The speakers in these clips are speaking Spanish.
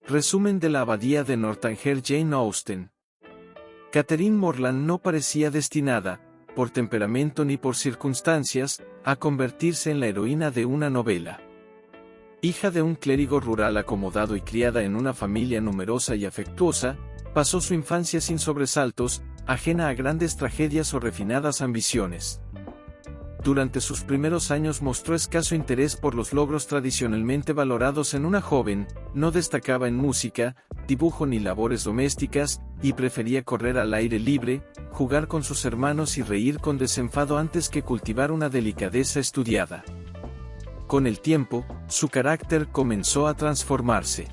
Resumen de la abadía de Northanger Jane Austen. Catherine Morland no parecía destinada, por temperamento ni por circunstancias, a convertirse en la heroína de una novela. Hija de un clérigo rural acomodado y criada en una familia numerosa y afectuosa, pasó su infancia sin sobresaltos, ajena a grandes tragedias o refinadas ambiciones. Durante sus primeros años mostró escaso interés por los logros tradicionalmente valorados en una joven, no destacaba en música, dibujo ni labores domésticas, y prefería correr al aire libre, jugar con sus hermanos y reír con desenfado antes que cultivar una delicadeza estudiada. Con el tiempo, su carácter comenzó a transformarse.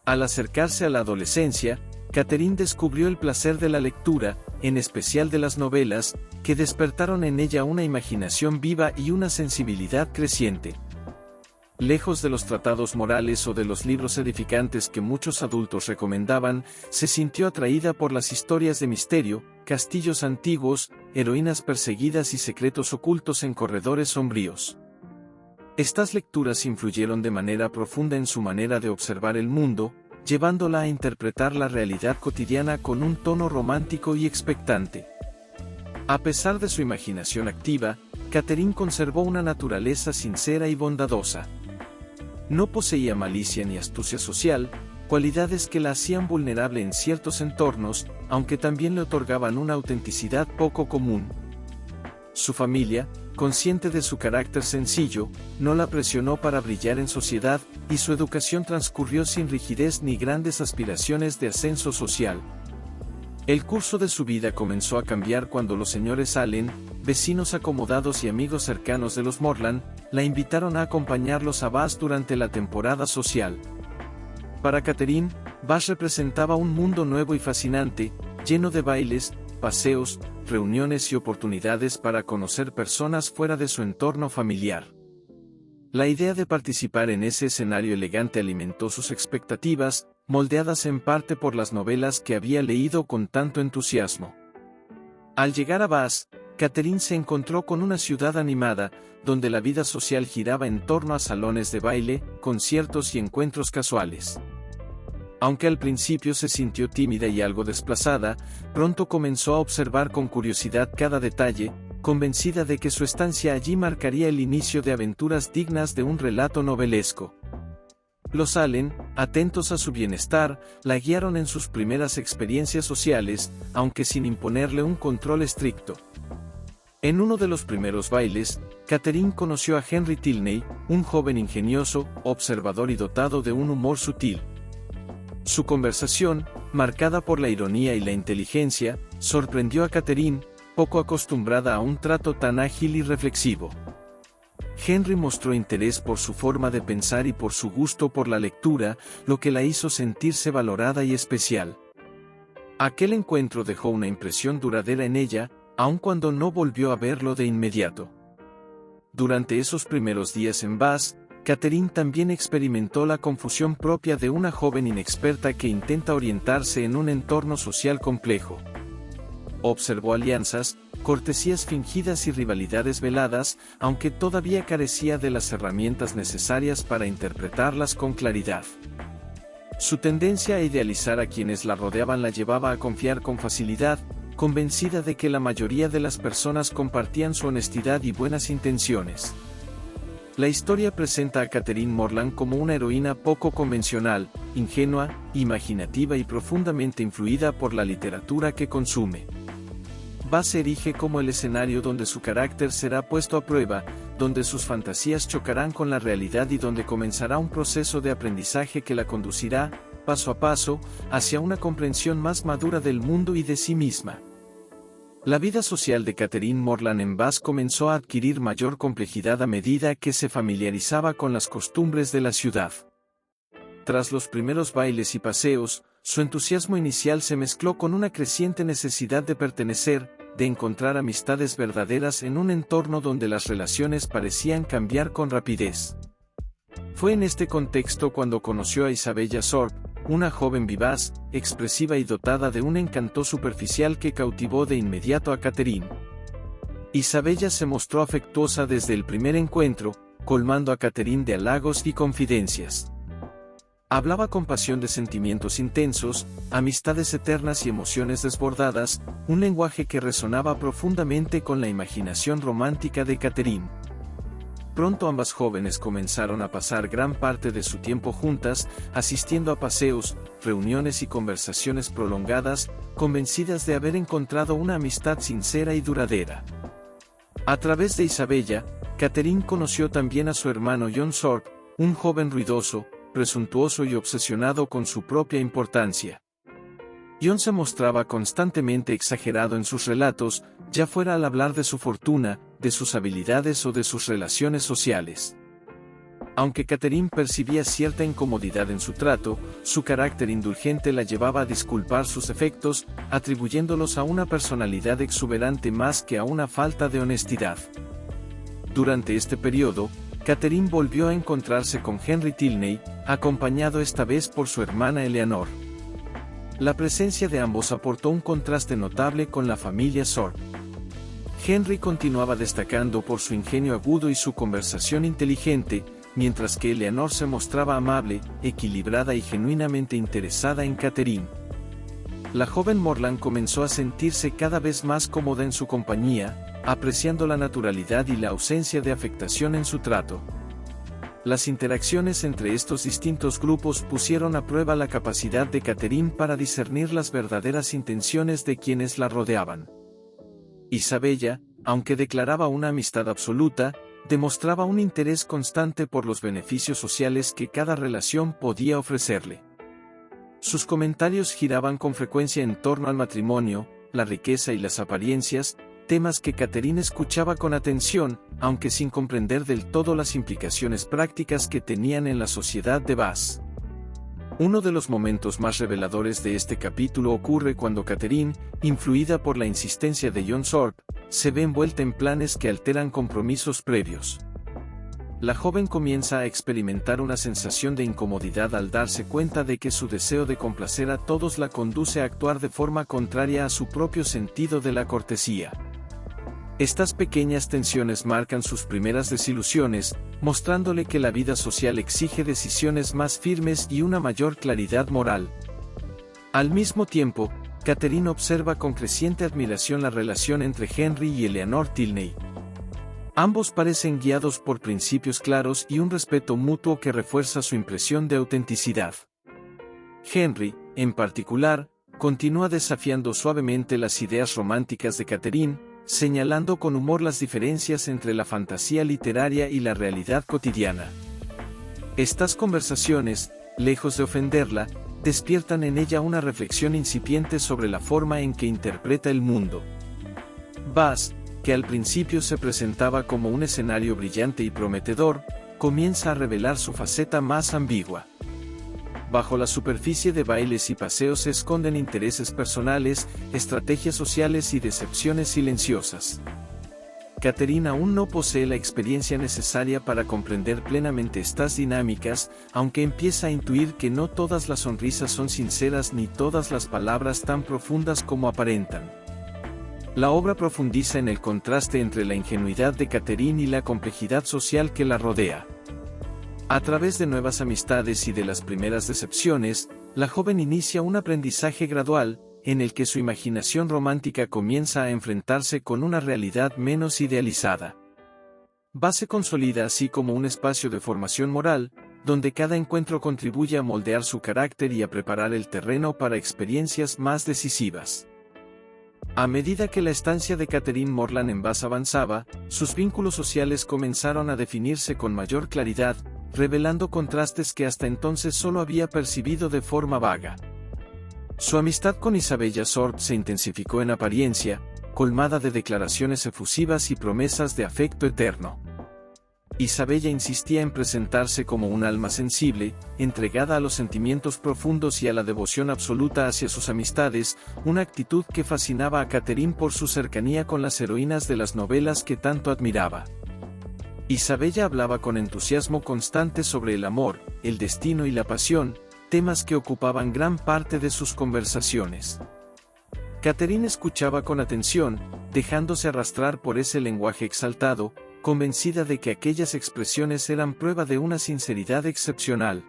Al acercarse a la adolescencia, Catherine descubrió el placer de la lectura, en especial de las novelas, que despertaron en ella una imaginación viva y una sensibilidad creciente. Lejos de los tratados morales o de los libros edificantes que muchos adultos recomendaban, se sintió atraída por las historias de misterio, castillos antiguos, heroínas perseguidas y secretos ocultos en corredores sombríos. Estas lecturas influyeron de manera profunda en su manera de observar el mundo, llevándola a interpretar la realidad cotidiana con un tono romántico y expectante. A pesar de su imaginación activa, Catherine conservó una naturaleza sincera y bondadosa. No poseía malicia ni astucia social, cualidades que la hacían vulnerable en ciertos entornos, aunque también le otorgaban una autenticidad poco común. Su familia, consciente de su carácter sencillo, no la presionó para brillar en sociedad, y su educación transcurrió sin rigidez ni grandes aspiraciones de ascenso social. El curso de su vida comenzó a cambiar cuando los señores Allen, vecinos acomodados y amigos cercanos de los Morland, la invitaron a acompañarlos a Bath durante la temporada social. Para Catherine, Bath representaba un mundo nuevo y fascinante, lleno de bailes, paseos, reuniones y oportunidades para conocer personas fuera de su entorno familiar. La idea de participar en ese escenario elegante alimentó sus expectativas, moldeadas en parte por las novelas que había leído con tanto entusiasmo. Al llegar a Bath, Catherine se encontró con una ciudad animada, donde la vida social giraba en torno a salones de baile, conciertos y encuentros casuales. Aunque al principio se sintió tímida y algo desplazada, pronto comenzó a observar con curiosidad cada detalle, convencida de que su estancia allí marcaría el inicio de aventuras dignas de un relato novelesco. Los Allen, atentos a su bienestar, la guiaron en sus primeras experiencias sociales, aunque sin imponerle un control estricto. En uno de los primeros bailes, Catherine conoció a Henry Tilney, un joven ingenioso, observador y dotado de un humor sutil. Su conversación, marcada por la ironía y la inteligencia, sorprendió a Catherine, poco acostumbrada a un trato tan ágil y reflexivo. Henry mostró interés por su forma de pensar y por su gusto por la lectura, lo que la hizo sentirse valorada y especial. Aquel encuentro dejó una impresión duradera en ella, aun cuando no volvió a verlo de inmediato. Durante esos primeros días en Bath, Catherine también experimentó la confusión propia de una joven inexperta que intenta orientarse en un entorno social complejo. Observó alianzas, cortesías fingidas y rivalidades veladas, aunque todavía carecía de las herramientas necesarias para interpretarlas con claridad. Su tendencia a idealizar a quienes la rodeaban la llevaba a confiar con facilidad, convencida de que la mayoría de las personas compartían su honestidad y buenas intenciones. La historia presenta a Catherine Morland como una heroína poco convencional, ingenua, imaginativa y profundamente influida por la literatura que consume. Bath se erige como el escenario donde su carácter será puesto a prueba, donde sus fantasías chocarán con la realidad y donde comenzará un proceso de aprendizaje que la conducirá, paso a paso, hacia una comprensión más madura del mundo y de sí misma. La vida social de Catherine Morland en Bath comenzó a adquirir mayor complejidad a medida que se familiarizaba con las costumbres de la ciudad. Tras los primeros bailes y paseos, su entusiasmo inicial se mezcló con una creciente necesidad de pertenecer, de encontrar amistades verdaderas en un entorno donde las relaciones parecían cambiar con rapidez. Fue en este contexto cuando conoció a Isabella Thorpe, una joven vivaz, expresiva y dotada de un encanto superficial que cautivó de inmediato a Catherine. Isabella se mostró afectuosa desde el primer encuentro, colmando a Catherine de halagos y confidencias. Hablaba con pasión de sentimientos intensos, amistades eternas y emociones desbordadas, un lenguaje que resonaba profundamente con la imaginación romántica de Catherine. Pronto ambas jóvenes comenzaron a pasar gran parte de su tiempo juntas, asistiendo a paseos, reuniones y conversaciones prolongadas, convencidas de haber encontrado una amistad sincera y duradera. A través de Isabella, Catherine conoció también a su hermano John Thorpe, un joven ruidoso, presuntuoso y obsesionado con su propia importancia. John se mostraba constantemente exagerado en sus relatos, ya fuera al hablar de su fortuna, de sus habilidades o de sus relaciones sociales. Aunque Catherine percibía cierta incomodidad en su trato, su carácter indulgente la llevaba a disculpar sus efectos, atribuyéndolos a una personalidad exuberante más que a una falta de honestidad. Durante este periodo, Catherine volvió a encontrarse con Henry Tilney, acompañado esta vez por su hermana Eleanor. La presencia de ambos aportó un contraste notable con la familia Thorpe. Henry continuaba destacando por su ingenio agudo y su conversación inteligente, mientras que Eleanor se mostraba amable, equilibrada y genuinamente interesada en Catherine. La joven Morland comenzó a sentirse cada vez más cómoda en su compañía, apreciando la naturalidad y la ausencia de afectación en su trato. Las interacciones entre estos distintos grupos pusieron a prueba la capacidad de Catherine para discernir las verdaderas intenciones de quienes la rodeaban. Isabella, aunque declaraba una amistad absoluta, demostraba un interés constante por los beneficios sociales que cada relación podía ofrecerle. Sus comentarios giraban con frecuencia en torno al matrimonio, la riqueza y las apariencias, temas que Catherine escuchaba con atención, aunque sin comprender del todo las implicaciones prácticas que tenían en la sociedad de Bath. Uno de los momentos más reveladores de este capítulo ocurre cuando Catherine, influida por la insistencia de John Thorpe, se ve envuelta en planes que alteran compromisos previos. La joven comienza a experimentar una sensación de incomodidad al darse cuenta de que su deseo de complacer a todos la conduce a actuar de forma contraria a su propio sentido de la cortesía. Estas pequeñas tensiones marcan sus primeras desilusiones, mostrándole que la vida social exige decisiones más firmes y una mayor claridad moral. Al mismo tiempo, Catherine observa con creciente admiración la relación entre Henry y Eleanor Tilney. Ambos parecen guiados por principios claros y un respeto mutuo que refuerza su impresión de autenticidad. Henry, en particular, continúa desafiando suavemente las ideas románticas de Catherine, señalando con humor las diferencias entre la fantasía literaria y la realidad cotidiana. Estas conversaciones, lejos de ofenderla, despiertan en ella una reflexión incipiente sobre la forma en que interpreta el mundo. Bath, que al principio se presentaba como un escenario brillante y prometedor, comienza a revelar su faceta más ambigua. Bajo la superficie de bailes y paseos se esconden intereses personales, estrategias sociales y decepciones silenciosas. Catherine aún no posee la experiencia necesaria para comprender plenamente estas dinámicas, aunque empieza a intuir que no todas las sonrisas son sinceras ni todas las palabras tan profundas como aparentan. La obra profundiza en el contraste entre la ingenuidad de Catherine y la complejidad social que la rodea. A través de nuevas amistades y de las primeras decepciones, la joven inicia un aprendizaje gradual, en el que su imaginación romántica comienza a enfrentarse con una realidad menos idealizada. Bath se consolida así como un espacio de formación moral, donde cada encuentro contribuye a moldear su carácter y a preparar el terreno para experiencias más decisivas. A medida que la estancia de Catherine Morland en Bath avanzaba, sus vínculos sociales comenzaron a definirse con mayor claridad, revelando contrastes que hasta entonces solo había percibido de forma vaga. Su amistad con Isabella Thorpe se intensificó en apariencia, colmada de declaraciones efusivas y promesas de afecto eterno. Isabella insistía en presentarse como un alma sensible, entregada a los sentimientos profundos y a la devoción absoluta hacia sus amistades, una actitud que fascinaba a Catherine por su cercanía con las heroínas de las novelas que tanto admiraba. Isabella hablaba con entusiasmo constante sobre el amor, el destino y la pasión, temas que ocupaban gran parte de sus conversaciones. Catherine escuchaba con atención, dejándose arrastrar por ese lenguaje exaltado, convencida de que aquellas expresiones eran prueba de una sinceridad excepcional.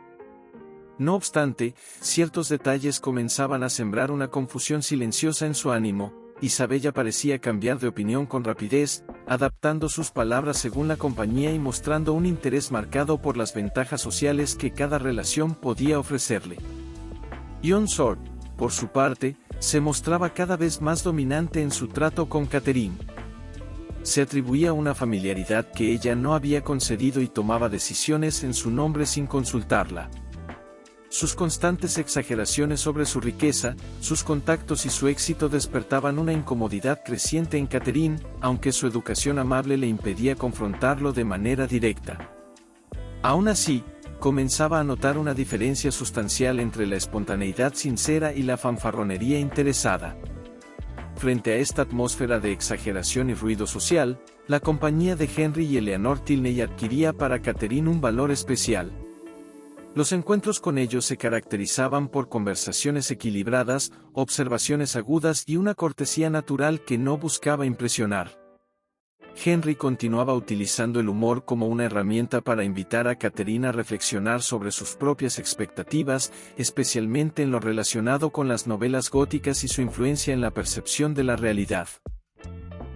No obstante, ciertos detalles comenzaban a sembrar una confusión silenciosa en su ánimo. Isabella parecía cambiar de opinión con rapidez, adaptando sus palabras según la compañía y mostrando un interés marcado por las ventajas sociales que cada relación podía ofrecerle. John Sword, por su parte, se mostraba cada vez más dominante en su trato con Catherine. Se atribuía una familiaridad que ella no había concedido y tomaba decisiones en su nombre sin consultarla. Sus constantes exageraciones sobre su riqueza, sus contactos y su éxito despertaban una incomodidad creciente en Catherine, aunque su educación amable le impedía confrontarlo de manera directa. Aún así, comenzaba a notar una diferencia sustancial entre la espontaneidad sincera y la fanfarronería interesada. Frente a esta atmósfera de exageración y ruido social, la compañía de Henry y Eleanor Tilney adquiría para Catherine un valor especial. Los encuentros con ellos se caracterizaban por conversaciones equilibradas, observaciones agudas y una cortesía natural que no buscaba impresionar. Henry continuaba utilizando el humor como una herramienta para invitar a Catherine a reflexionar sobre sus propias expectativas, especialmente en lo relacionado con las novelas góticas y su influencia en la percepción de la realidad.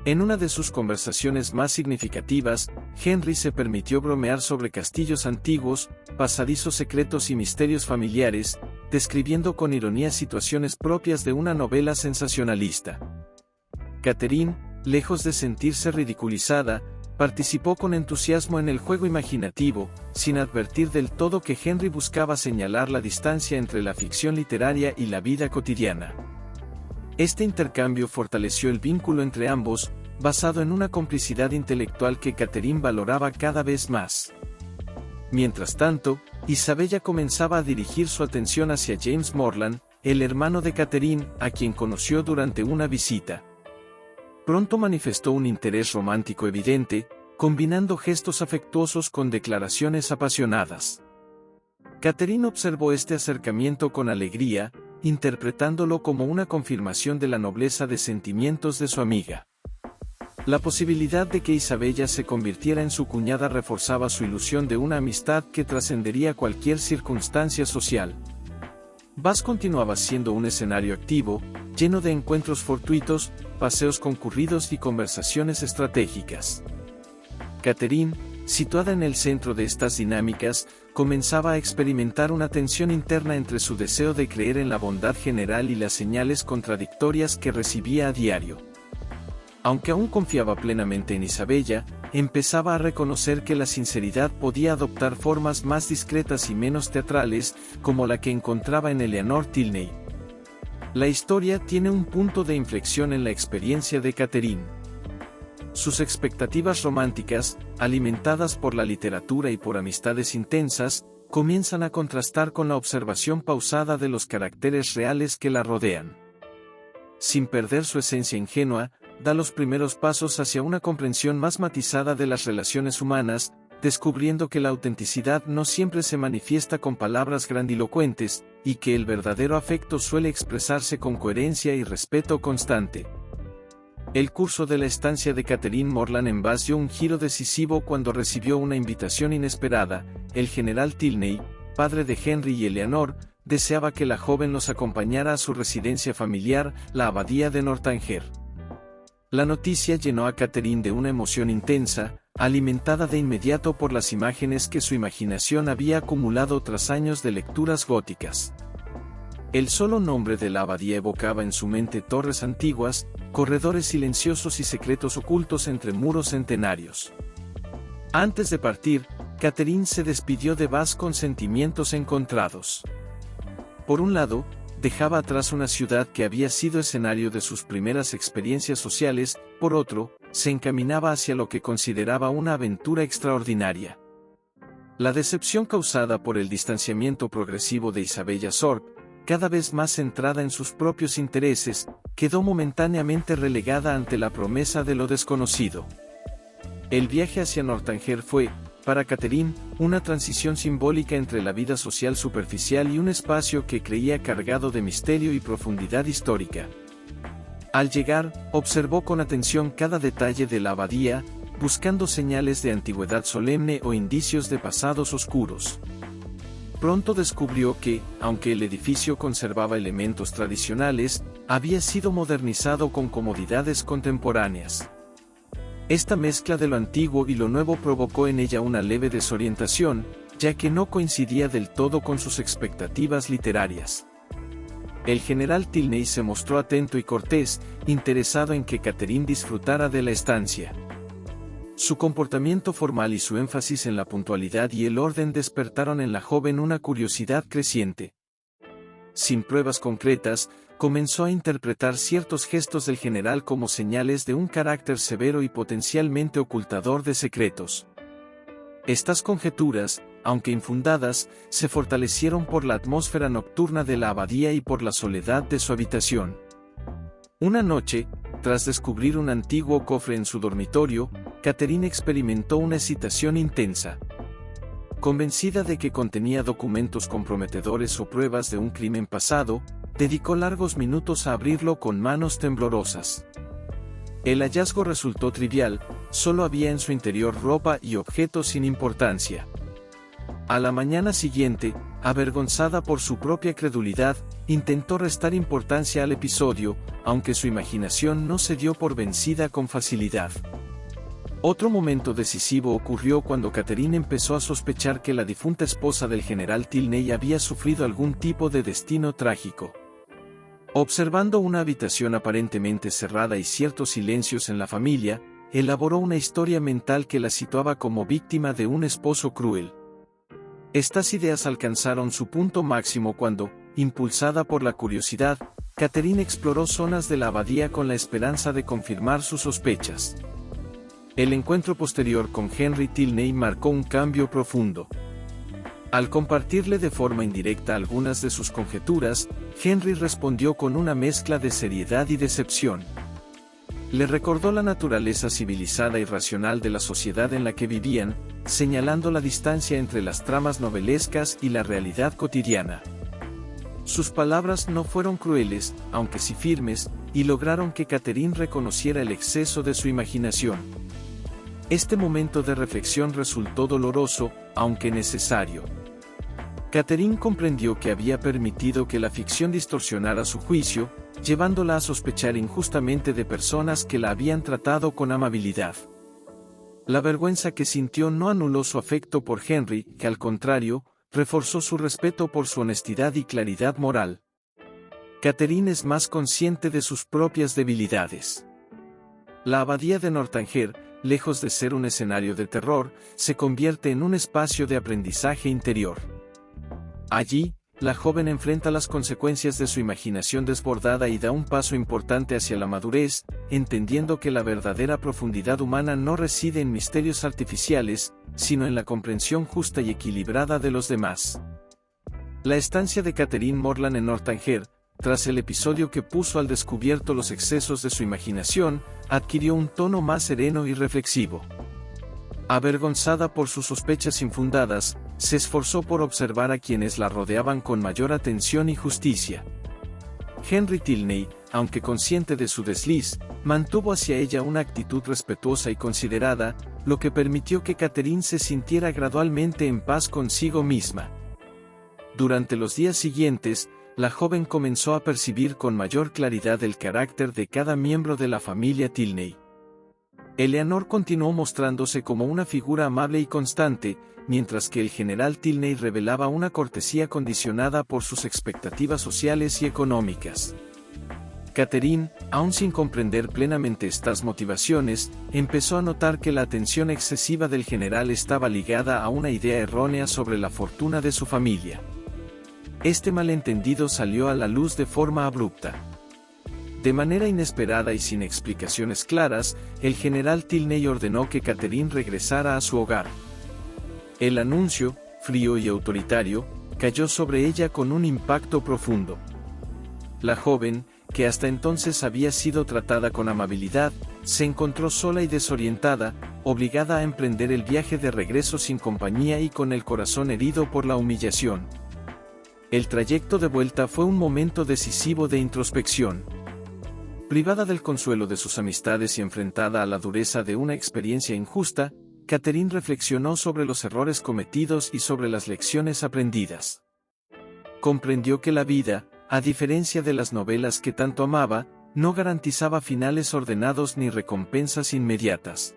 En una de sus conversaciones más significativas, Henry se permitió bromear sobre castillos antiguos, pasadizos secretos y misterios familiares, describiendo con ironía situaciones propias de una novela sensacionalista. Catherine, lejos de sentirse ridiculizada, participó con entusiasmo en el juego imaginativo, sin advertir del todo que Henry buscaba señalar la distancia entre la ficción literaria y la vida cotidiana. Este intercambio fortaleció el vínculo entre ambos, basado en una complicidad intelectual que Catherine valoraba cada vez más. Mientras tanto, Isabella comenzaba a dirigir su atención hacia James Morland, el hermano de Catherine, a quien conoció durante una visita. Pronto manifestó un interés romántico evidente, combinando gestos afectuosos con declaraciones apasionadas. Catherine observó este acercamiento con alegría, interpretándolo como una confirmación de la nobleza de sentimientos de su amiga. La posibilidad de que Isabella se convirtiera en su cuñada reforzaba su ilusión de una amistad que trascendería cualquier circunstancia social. Bath continuaba siendo un escenario activo, lleno de encuentros fortuitos, paseos concurridos y conversaciones estratégicas. Catherine, situada en el centro de estas dinámicas, comenzaba a experimentar una tensión interna entre su deseo de creer en la bondad general y las señales contradictorias que recibía a diario. Aunque aún confiaba plenamente en Isabella, empezaba a reconocer que la sinceridad podía adoptar formas más discretas y menos teatrales, como la que encontraba en Eleanor Tilney. La historia tiene un punto de inflexión en la experiencia de Catherine. Sus expectativas románticas, alimentadas por la literatura y por amistades intensas, comienzan a contrastar con la observación pausada de los caracteres reales que la rodean. Sin perder su esencia ingenua, da los primeros pasos hacia una comprensión más matizada de las relaciones humanas, descubriendo que la autenticidad no siempre se manifiesta con palabras grandilocuentes, y que el verdadero afecto suele expresarse con coherencia y respeto constante. El curso de la estancia de Catherine Morland en Bath dio un giro decisivo cuando recibió una invitación inesperada. El general Tilney, padre de Henry y Eleanor, deseaba que la joven los acompañara a su residencia familiar, la abadía de Northanger. La noticia llenó a Catherine de una emoción intensa, alimentada de inmediato por las imágenes que su imaginación había acumulado tras años de lecturas góticas. El solo nombre de la abadía evocaba en su mente torres antiguas, corredores silenciosos y secretos ocultos entre muros centenarios. Antes de partir, Catherine se despidió de Bath con sentimientos encontrados. Por un lado, dejaba atrás una ciudad que había sido escenario de sus primeras experiencias sociales, por otro, se encaminaba hacia lo que consideraba una aventura extraordinaria. La decepción causada por el distanciamiento progresivo de Isabella Sword, cada vez más centrada en sus propios intereses, quedó momentáneamente relegada ante la promesa de lo desconocido. El viaje hacia Northanger fue, para Catherine, una transición simbólica entre la vida social superficial y un espacio que creía cargado de misterio y profundidad histórica. Al llegar, observó con atención cada detalle de la abadía, buscando señales de antigüedad solemne o indicios de pasados oscuros. Pronto descubrió que, aunque el edificio conservaba elementos tradicionales, había sido modernizado con comodidades contemporáneas. Esta mezcla de lo antiguo y lo nuevo provocó en ella una leve desorientación, ya que no coincidía del todo con sus expectativas literarias. El general Tilney se mostró atento y cortés, interesado en que Catherine disfrutara de la estancia. Su comportamiento formal y su énfasis en la puntualidad y el orden despertaron en la joven una curiosidad creciente. Sin pruebas concretas, comenzó a interpretar ciertos gestos del general como señales de un carácter severo y potencialmente ocultador de secretos. Estas conjeturas, aunque infundadas, se fortalecieron por la atmósfera nocturna de la abadía y por la soledad de su habitación. Una noche, tras descubrir un antiguo cofre en su dormitorio, Catherine experimentó una excitación intensa. Convencida de que contenía documentos comprometedores o pruebas de un crimen pasado, dedicó largos minutos a abrirlo con manos temblorosas. El hallazgo resultó trivial, solo había en su interior ropa y objetos sin importancia. A la mañana siguiente, avergonzada por su propia credulidad, intentó restar importancia al episodio, aunque su imaginación no se dio por vencida con facilidad. Otro momento decisivo ocurrió cuando Catherine empezó a sospechar que la difunta esposa del general Tilney había sufrido algún tipo de destino trágico. Observando una habitación aparentemente cerrada y ciertos silencios en la familia, elaboró una historia mental que la situaba como víctima de un esposo cruel. Estas ideas alcanzaron su punto máximo cuando, impulsada por la curiosidad, Catherine exploró zonas de la abadía con la esperanza de confirmar sus sospechas. El encuentro posterior con Henry Tilney marcó un cambio profundo. Al compartirle de forma indirecta algunas de sus conjeturas, Henry respondió con una mezcla de seriedad y decepción. Le recordó la naturaleza civilizada y racional de la sociedad en la que vivían, señalando la distancia entre las tramas novelescas y la realidad cotidiana. Sus palabras no fueron crueles, aunque sí firmes, y lograron que Catherine reconociera el exceso de su imaginación. Este momento de reflexión resultó doloroso, aunque necesario. Catherine comprendió que había permitido que la ficción distorsionara su juicio, llevándola a sospechar injustamente de personas que la habían tratado con amabilidad. La vergüenza que sintió no anuló su afecto por Henry, que al contrario, reforzó su respeto por su honestidad y claridad moral. Catherine es más consciente de sus propias debilidades. La abadía de Northanger, lejos de ser un escenario de terror, se convierte en un espacio de aprendizaje interior. Allí, la joven enfrenta las consecuencias de su imaginación desbordada y da un paso importante hacia la madurez, entendiendo que la verdadera profundidad humana no reside en misterios artificiales, sino en la comprensión justa y equilibrada de los demás. La estancia de Catherine Morland en Northanger, tras el episodio que puso al descubierto los excesos de su imaginación, adquirió un tono más sereno y reflexivo. Avergonzada por sus sospechas infundadas, se esforzó por observar a quienes la rodeaban con mayor atención y justicia. Henry Tilney, aunque consciente de su desliz, mantuvo hacia ella una actitud respetuosa y considerada, lo que permitió que Catherine se sintiera gradualmente en paz consigo misma. Durante los días siguientes, la joven comenzó a percibir con mayor claridad el carácter de cada miembro de la familia Tilney. Eleanor continuó mostrándose como una figura amable y constante, mientras que el general Tilney revelaba una cortesía condicionada por sus expectativas sociales y económicas. Catherine, aún sin comprender plenamente estas motivaciones, empezó a notar que la atención excesiva del general estaba ligada a una idea errónea sobre la fortuna de su familia. Este malentendido salió a la luz de forma abrupta. De manera inesperada y sin explicaciones claras, el general Tilney ordenó que Catherine regresara a su hogar. El anuncio, frío y autoritario, cayó sobre ella con un impacto profundo. La joven, que hasta entonces había sido tratada con amabilidad, se encontró sola y desorientada, obligada a emprender el viaje de regreso sin compañía y con el corazón herido por la humillación. El trayecto de vuelta fue un momento decisivo de introspección. Privada del consuelo de sus amistades y enfrentada a la dureza de una experiencia injusta, Catherine reflexionó sobre los errores cometidos y sobre las lecciones aprendidas. Comprendió que la vida, a diferencia de las novelas que tanto amaba, no garantizaba finales ordenados ni recompensas inmediatas.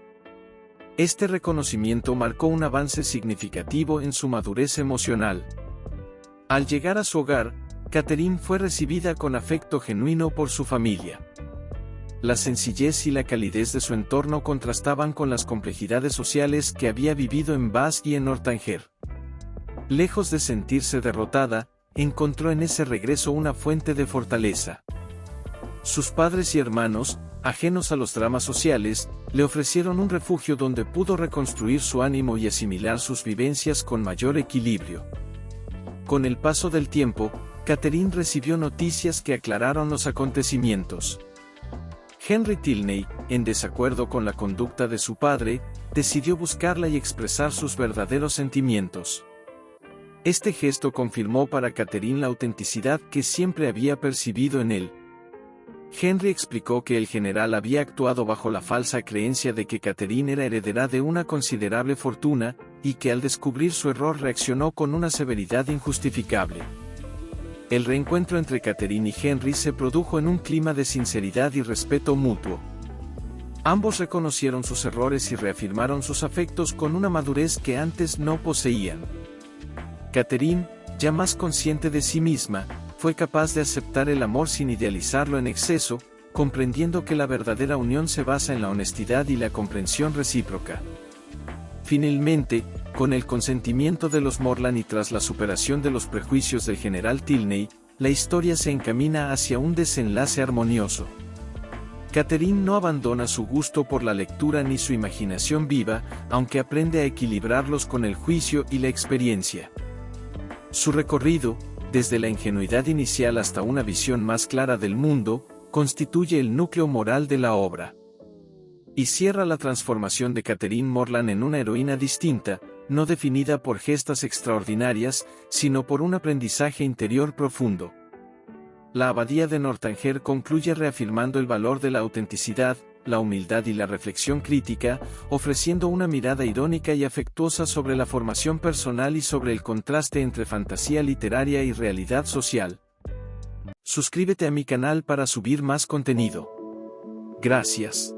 Este reconocimiento marcó un avance significativo en su madurez emocional. Al llegar a su hogar, Catherine fue recibida con afecto genuino por su familia. La sencillez y la calidez de su entorno contrastaban con las complejidades sociales que había vivido en Bath y en Northanger. Lejos de sentirse derrotada, encontró en ese regreso una fuente de fortaleza. Sus padres y hermanos, ajenos a los dramas sociales, le ofrecieron un refugio donde pudo reconstruir su ánimo y asimilar sus vivencias con mayor equilibrio. Con el paso del tiempo, Catherine recibió noticias que aclararon los acontecimientos. Henry Tilney, en desacuerdo con la conducta de su padre, decidió buscarla y expresar sus verdaderos sentimientos. Este gesto confirmó para Catherine la autenticidad que siempre había percibido en él. Henry explicó que el general había actuado bajo la falsa creencia de que Catherine era heredera de una considerable fortuna, y que al descubrir su error reaccionó con una severidad injustificable. El reencuentro entre Catherine y Henry se produjo en un clima de sinceridad y respeto mutuo. Ambos reconocieron sus errores y reafirmaron sus afectos con una madurez que antes no poseían. Catherine, ya más consciente de sí misma, fue capaz de aceptar el amor sin idealizarlo en exceso, comprendiendo que la verdadera unión se basa en la honestidad y la comprensión recíproca. Finalmente, con el consentimiento de los Morland y tras la superación de los prejuicios del general Tilney, la historia se encamina hacia un desenlace armonioso. Catherine no abandona su gusto por la lectura ni su imaginación viva, aunque aprende a equilibrarlos con el juicio y la experiencia. Su recorrido, desde la ingenuidad inicial hasta una visión más clara del mundo, constituye el núcleo moral de la obra. Y cierra la transformación de Catherine Morland en una heroína distinta, no definida por gestas extraordinarias, sino por un aprendizaje interior profundo. La abadía de Northanger concluye reafirmando el valor de la autenticidad, la humildad y la reflexión crítica, ofreciendo una mirada irónica y afectuosa sobre la formación personal y sobre el contraste entre fantasía literaria y realidad social. Suscríbete a mi canal para subir más contenido. Gracias.